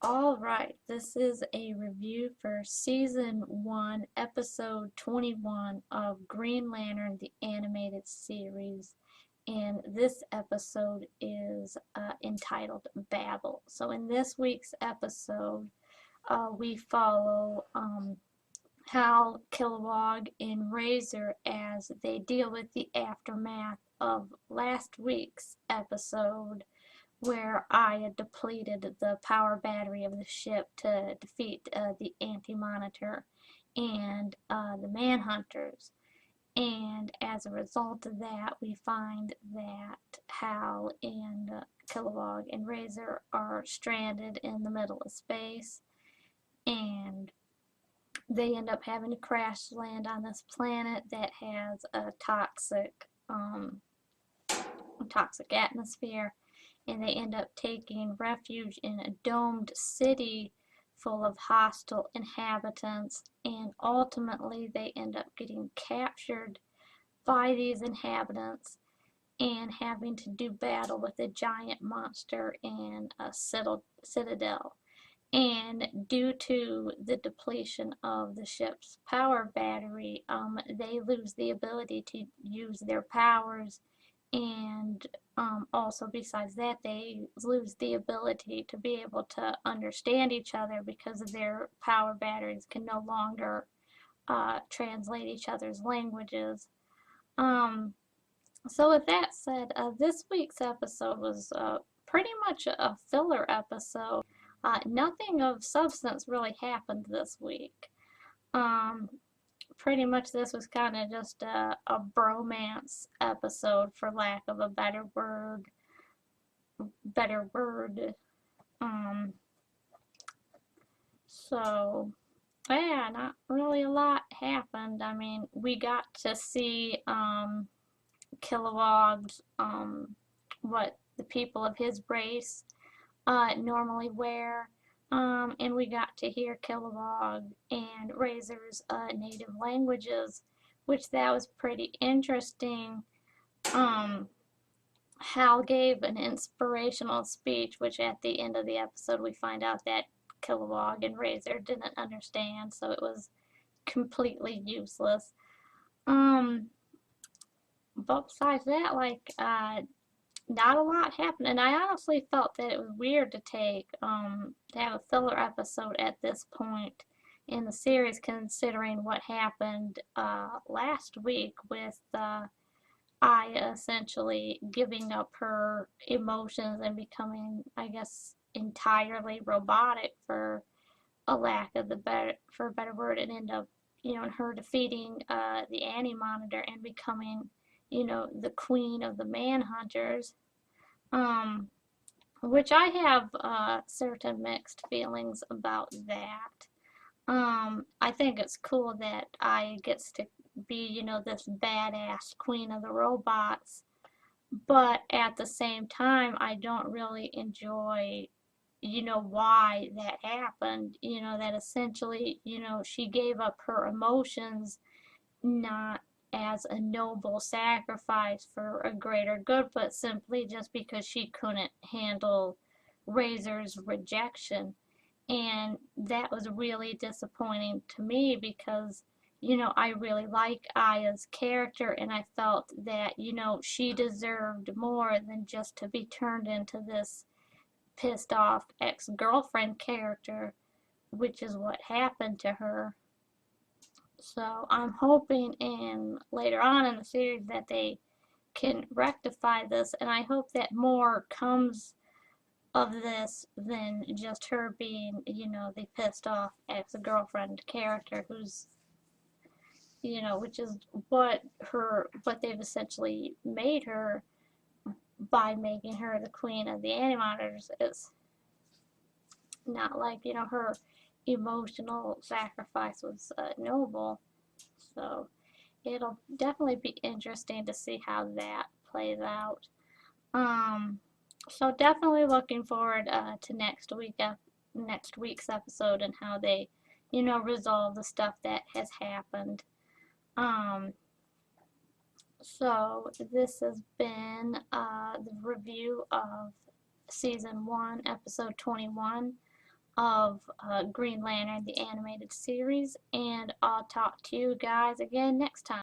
Alright, this is a review for Season 1, Episode 21 of Green Lantern, the animated series. And this episode is entitled Babel. So in this week's episode, we follow Hal, Kilowog, and Razor as they deal with the aftermath of last week's episode where Aya depleted the power battery of the ship to defeat the Anti-Monitor and the Manhunters. And as a result of that, we find that Hal and Kilowog and Razor are stranded in the middle of space, and they end up having to crash land on this planet that has a toxic atmosphere, and they end up taking refuge in a domed city full of hostile inhabitants, and ultimately they end up getting captured by these inhabitants and having to do battle with a giant monster in a citadel. And due to the depletion of the ship's power battery, they lose the ability to use their powers, and also besides that, they lose the ability to be able to understand each other because their power batteries can no longer translate each other's languages. So with that said, this week's episode was pretty much a filler episode. Nothing of substance really happened this week. Pretty much this was kind of just a bromance episode, for lack of a better word. So yeah, not really a lot happened. I mean, we got to see Kilowog's what the people of his race normally wear. And we got to hear Kilowog and Razor's native languages, which that was pretty interesting. Hal gave an inspirational speech, which at the end of the episode we find out that Kilowog and Razor didn't understand, so it was completely useless. But besides that, not a lot happened, and I honestly felt that it was weird to have a filler episode at this point in the series, considering what happened last week with Aya essentially giving up her emotions and becoming, I guess, entirely robotic, for a lack of a better word, and end up, her defeating the Anti-Monitor and becoming, the queen of the Manhunters, which I have certain mixed feelings about that. I think it's cool that I gets to be, this badass queen of the robots, but at the same time, I don't really enjoy, why that happened, that essentially, she gave up her emotions, not as a noble sacrifice for a greater good, but simply just because she couldn't handle Razor's rejection. And that was really disappointing to me because, I really like Aya's character, and I felt that, she deserved more than just to be turned into this pissed off ex-girlfriend character, which is what happened to her. So I'm hoping later on in the series that they can rectify this, and I hope that more comes of this than just her being, the pissed off ex-girlfriend character who's, which is what they've essentially made her by making her the queen of the Anti-Monitors. Is not like, her emotional sacrifice was noble. So it'll definitely be interesting to see how that plays out. So definitely looking forward to next week's episode, and how they, resolve the stuff that has happened. So this has been the review of Season 1, Episode 21. of Green Lantern, the animated series, and I'll talk to you guys again next time.